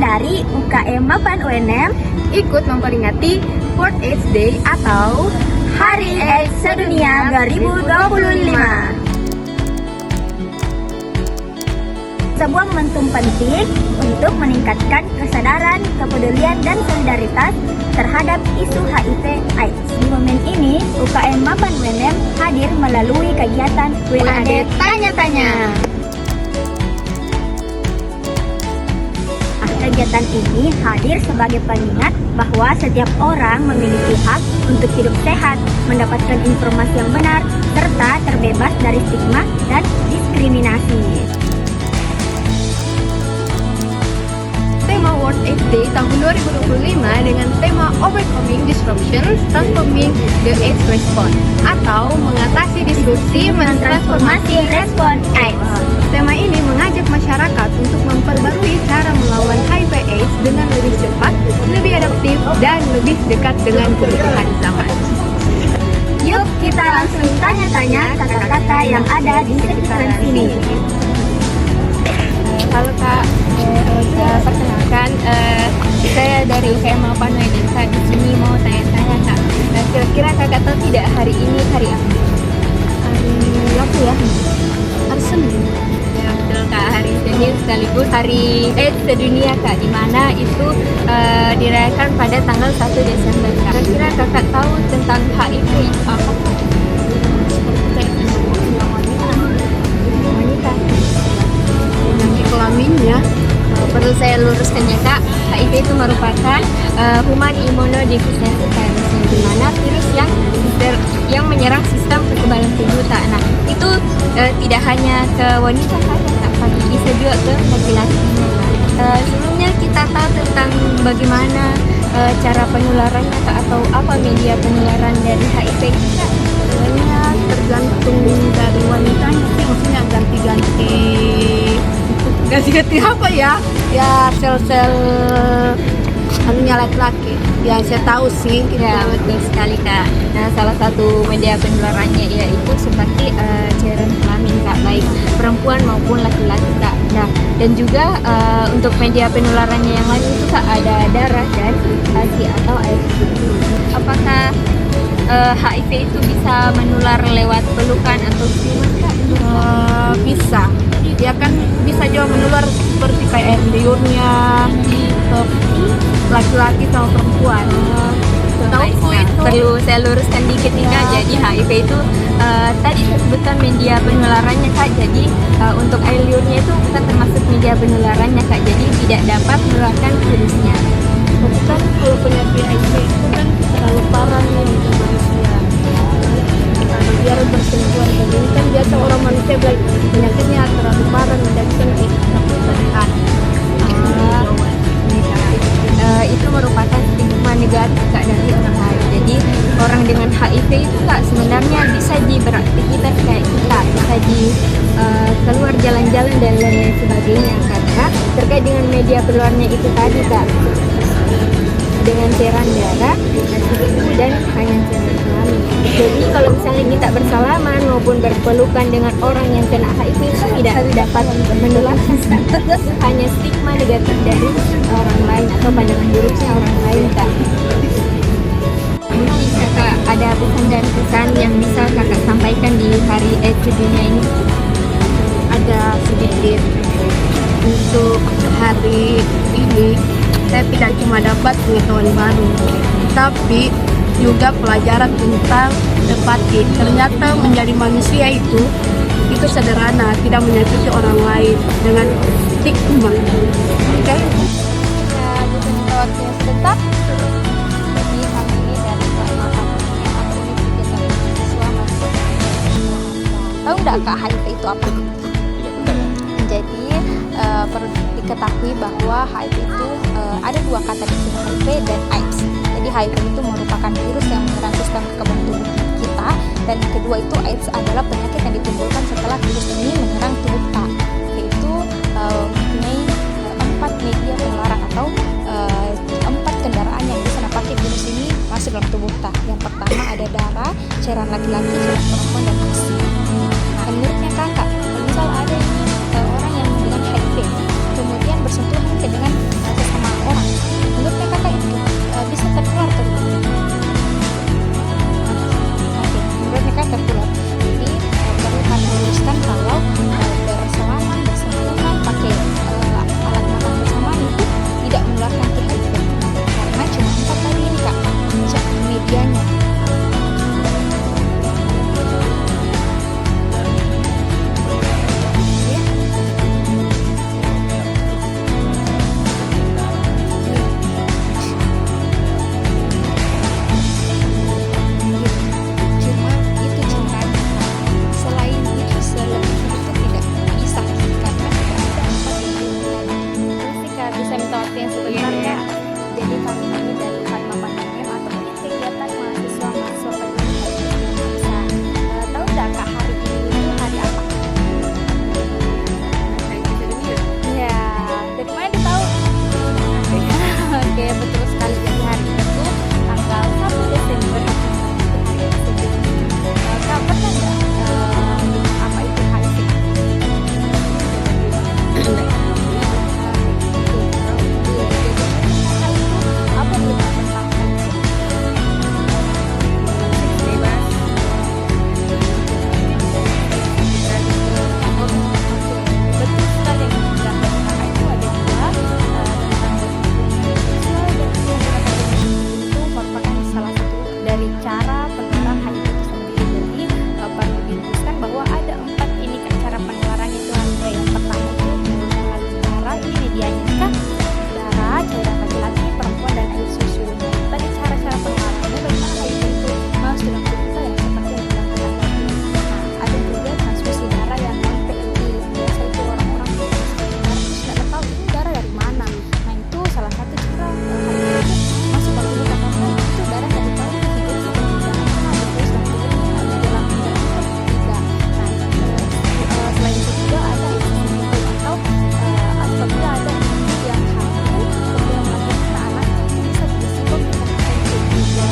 dari UKM Mapan UNM ikut memperingati World AIDS Day atau Hari AIDS Sedunia 2025. Sebuah momentum penting untuk meningkatkan kesadaran, kepedulian, dan solidaritas terhadap isu HIV/AIDS. Di momen ini, UKM Mapan UNM hadir melalui kegiatan WAD Tanya-Tanya. Kegiatan ini hadir sebagai pengingat bahwa setiap orang memiliki hak untuk hidup sehat, mendapatkan informasi yang benar, serta terbebas dari stigma dan diskriminasi. Tema World AIDS Day tahun 2025 dengan tema Overcoming Disruption, Transforming the AIDS Response atau mengatasi disrupsi mentransformasi respon AIDS. Tema ini mengajak masyarakat untuk memperbarui cara melawan HIV/AIDS dengan lebih cepat, lebih adaptif, dan lebih dekat dengan kebutuhan zaman. Yuk kita langsung tanya-tanya kata-kata yang ada di sekitaran sini. Halo Kak, saya perkenalkan, saya dari UKM Mapan UNM. Kak, di sini mau tanya-tanya Kak. Kira-kira Kakak tahu tidak hari ini hari apa? Hari apa ya? Hari Senin. Ya betul Kak, hari Senin sekaligus Hari AIDS Sedunia Kak, di mana itu dirayakan pada tanggal 1 Desember Kak. Kira-kira Kakak tahu tentang HIV itu apa? Kelaminnya perlu saya luruskan ya Kak, HIV itu merupakan human immunodeficiency virus, di mana virus yang menyerang sistem kekebalan tubuh Kak. Nah itu tidak hanya ke wanita saja Kak, tapi bisa juga ke laki-laki. Sebelumnya kita tahu tentang bagaimana cara penularannya Kak, atau apa media penularan dari HIV Kak? Sebenarnya tergantung dari wanitanya sih, maksudnya ganti-ganti apa ya? Ya sel-sel anunya laki-laki. Ya saya tahu sih. Ya betul sekali Kak. Nah salah satu media penularannya yaitu seperti cairan kelamin Kak, baik perempuan maupun laki-laki Kak. Nah dan juga untuk media penularannya yang lain itu Kak, ada darah dan hati atau air susu. Apakah HIV itu bisa menular lewat pelukan atau ciuman Kak? Bisa. Ya kan bisa juga menular seperti kayak air liurnya ke laki-laki sama perempuan. Tahu itu. Perlu saya luruskan dikit nih Kak. Jadi HIV itu tadi saya sebutkan media penularannya Kak. Jadi untuk air liurnya itu bukan termasuk media penularannya Kak. Jadi tidak dapat menularkan virusnya. Kan kalau penyakit HIV itu kan terlalu parah nih di manusia. Kalau biar bersentuhan ini kan biasa orang manusia bilang penyakitnya terlalu parah menjadikan kita bertahan. Itu merupakan stigma negatif Kak dari orang lain. Jadi orang dengan HIV itu Kak sebenarnya bisa beraktivitas kayak kita, bisa keluar jalan-jalan dan lain sebagainya karena terkait dengan media penularannya itu tadi Kak, dengan cairan darah, tubuh dan hanya cairan kelamin. Jadi kalau misalnya kita bersalaman maupun berpelukan dengan orang yang kena HIV itu tidak dapat menularkan, hanya stigma negatif dari orang lain atau pandangan buruknya orang lain Kak. Mungkin Kakak ada pesan dan kesan yang bisa Kakak sampaikan di Hari AIDS Sedunia ini? Ada sedikit untuk hari ini. Saya tidak cuma dapat pengetahuan baru, tapi juga pelajaran tentang empati. Ternyata menjadi manusia itu sederhana, tidak menyakiti orang lain dengan stigma. Oke? Ya, bukan waktunya sebentar. Jadi kami ini dari Mapan aktivis kegiatan mahasiswa masuk. Tahu nggak Kak HIV itu apa? Jadi perlu diketahui bahwa HIV itu ada dua kata di sini, HIV dan AIDS. Jadi HIV itu merupakan virus yang menyerang sistem kekebalan tubuh kita, dan yang kedua itu AIDS adalah penyakit yang ditimbulkan setelah virus ini menyerang tubuh kita, yaitu mempunyai 4 media penularan atau 4 kendaraan yang bisa pakai virus ini masuk dalam tubuh kita. Yang pertama ada darah, cairan laki-laki, cairan perempuan, dan masi. Nah, menurutnya Kakak, kalau misal ada orang yang dengan HIV kemudian bersentuhan dengan sesama bisa minta waktu yang sebentar ya? Jadi kami ini dari UKM Mapan atau unit kegiatan mahasiswa peduli HIV Indonesia. Tahu nggak Kak, hari ini itu hari apa? Ya, dari mana ditahu? Oke, betul sekali. Jadi hari itu tanggal 1 Desember hari sedunia. Kak, pernah nggak apa itu HIV? Apa berita tentang HIV? Betul sekali yang dijelaskan kakak itu ada dua tentang itu merupakan salah satu dari cara penularan HIV itu sendiri. Jadi perlu diluruskan bahwa ada 4 ini kan cara penularan itu ada. Yang pertama itu melalui cara ini medianya kan darah, cairan laki-laki, perempuan dan air susu. Tadi cara-cara penularannya bagaimana HIV itu masuk dalam tubuh kita yang seperti yang dilakukan tadi. Nah, ada juga transfusi darah yang non PLD. Biasa itu orang-orang darah itu tidak tahu ini darah dari mana. Nah, itu salah satu cara HIV itu masuk ke tubuh kita karena itu darah dari tahu jadi seperti darah mana terus dan kemudian ada dalam darah itu tidak. Nah, selain itu juga ada atau apabila ada ibu yang hamil kemudian melahirkan anak itu bisa berisiko infeksi juga.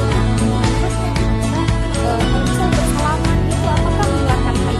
Nah, kalau bisa bersalaman itu apakah menularkan HIV?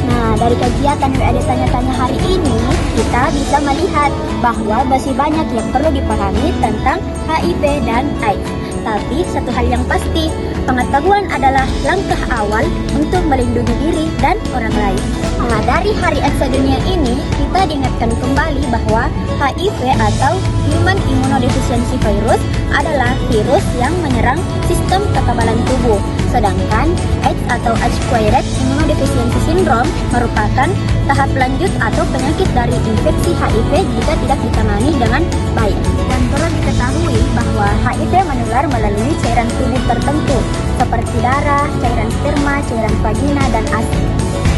Nah, dari kegiatan WAD Tanya-Tanya hari ini, kita bisa melihat bahwa masih banyak yang perlu dipahami tentang HIV dan AIDS. Tapi satu hal yang pasti, pengetahuan adalah langkah awal untuk melindungi diri dan orang lain. Nah, dari Hari AIDS Sedunia ini, kita diingatkan kembali bahwa HIV atau Human Immunodeficiency Virus adalah virus yang menyerang sistem kekebalan tubuh. Sedangkan AIDS atau Acquired Immunodeficiency Syndrome merupakan tahap lanjut atau penyakit dari infeksi HIV jika tidak ditangani dengan baik. Dan perlu diketahui bahwa HIV menular melalui cairan tubuh tertentu seperti darah, cairan sperma, cairan vagina, dan ASI.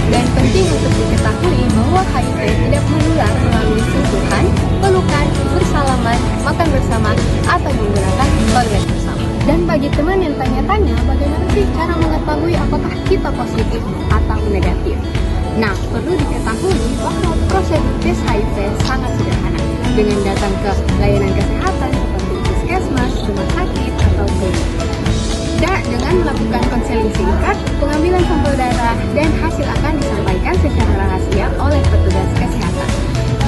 Dan penting untuk diketahui bahwa HIV tidak menular melalui sentuhan, pelukan, bersalaman, makan bersama, atau menggunakan toilet bersama. Dan bagi teman yang tanya-tanya bagaimana sih cara mengetahui apakah kita positif atau negatif? Nah, perlu diketahui bahwa prosedur tes HIV sangat sederhana dengan datang ke layanan kesehatan seperti puskesmas, rumah sakit, atau klinik. Dan dengan melakukan konseling singkat, pengambilan sampel darah dan hasil akan disampaikan secara rahasia oleh petugas kesehatan.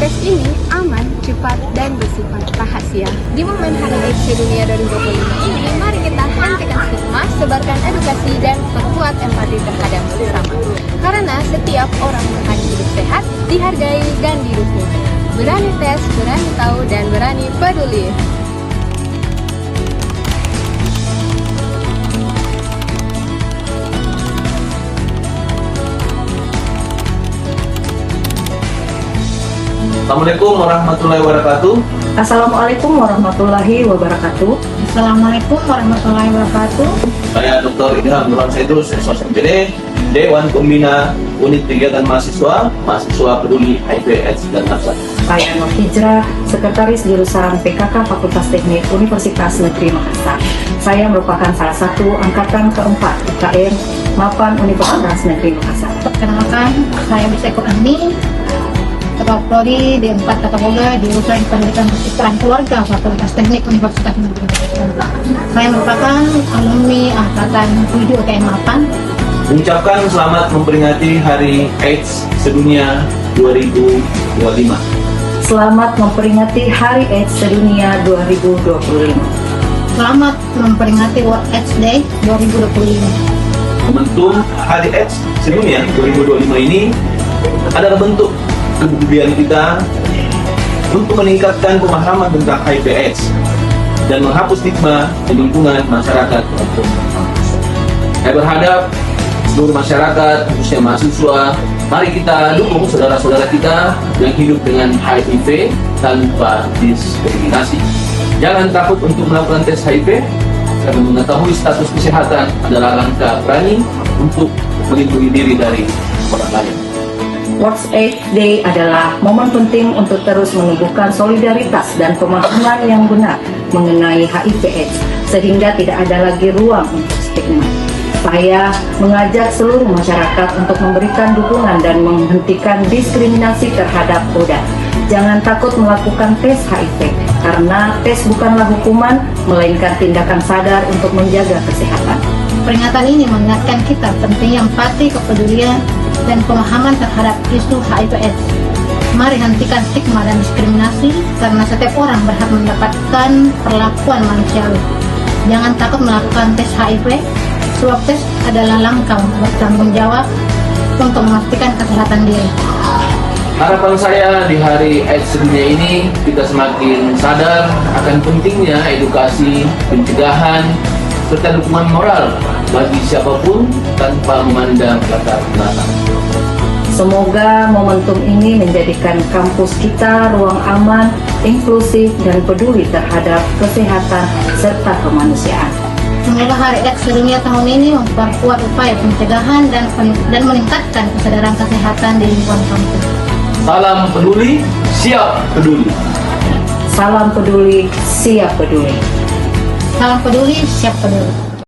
Tes ini aman, cepat, dan bersifat rahasia. Di momen Hari AIDS Sedunia 2025 ini, mari kita hentikan stigma, sebarkan edukasi, dan perkuat empati terhadap sesama. Karena setiap orang berhak hidup sehat, dihargai, dan didukung. Berani tes, berani tahu, dan berani peduli. Assalamualaikum warahmatullahi wabarakatuh. Assalamualaikum warahmatullahi wabarakatuh. Assalamualaikum warahmatullahi wabarakatuh. Saya Dr. Ilham Nurhan Saidul, SOSMPD, Dewan Pembina Unit Kegiatan Mahasiswa Peduli HIV/AIDS dan Nafsa. Saya Nur Hijrah, Sekretaris Jurusan PKK Fakultas Teknik Universitas Negeri Makassar. Saya merupakan salah satu angkatan keempat UKM Mapan Universitas Negeri Makassar. Perkenalkan, saya Bisa Kurani, Ketua Prodi D4 Tata Boga di Jurusan Pendidikan Kesejahteraan Keluarga Fakultas Teknik Universitas Negeri Makassar. Saya merupakan alumni angkatan 7 UKM Mapan. Mengucapkan selamat memperingati Hari AIDS Sedunia 2025. Selamat memperingati Hari AIDS Sedunia 2025. Selamat memperingati World AIDS Day 2025. Momentum Hari AIDS Sedunia 2025 ini adalah bentuk kepedulian kita untuk meningkatkan pemahaman tentang HIV/AIDS dan menghapus stigma di lingkungan masyarakat. Saya berharap seluruh masyarakat, khususnya mahasiswa, mari kita dukung saudara-saudara kita yang hidup dengan HIV tanpa diskriminasi. Jangan takut untuk melakukan tes HIV, karena mengetahui status kesehatan adalah langkah berani untuk melindungi diri dari orang lain. World AIDS Day adalah momen penting untuk terus menumbuhkan solidaritas dan pemahaman yang benar mengenai HIV/AIDS, sehingga tidak ada lagi ruang untuk stigma. Saya mengajak seluruh masyarakat untuk memberikan dukungan dan menghentikan diskriminasi terhadap ODA. Jangan takut melakukan tes HIV, karena tes bukanlah hukuman, melainkan tindakan sadar untuk menjaga kesehatan. Peringatan ini mengingatkan kita pentingnya empati, kepedulian, dan pemahaman terhadap isu HIV/AIDS. Mari hentikan stigma dan diskriminasi, karena setiap orang berhak mendapatkan perlakuan manusiawi. Jangan takut melakukan tes HIV. Swab test adalah langkah bertanggung jawab untuk memastikan kesehatan diri. Harapan saya di Hari AIDS Sedunia ini, kita semakin sadar akan pentingnya edukasi, pencegahan, serta dukungan moral bagi siapapun tanpa memandang latar belakang. Semoga momentum ini menjadikan kampus kita ruang aman, inklusif, dan peduli terhadap kesehatan serta kemanusiaan. Semoga Hari AIDS Sedunia tahun ini memperkuat upaya pencegahan dan meningkatkan kesadaran kesehatan di lingkungan kampus. Salam peduli, siap peduli. Salam peduli, siap peduli. Salam peduli, siap peduli.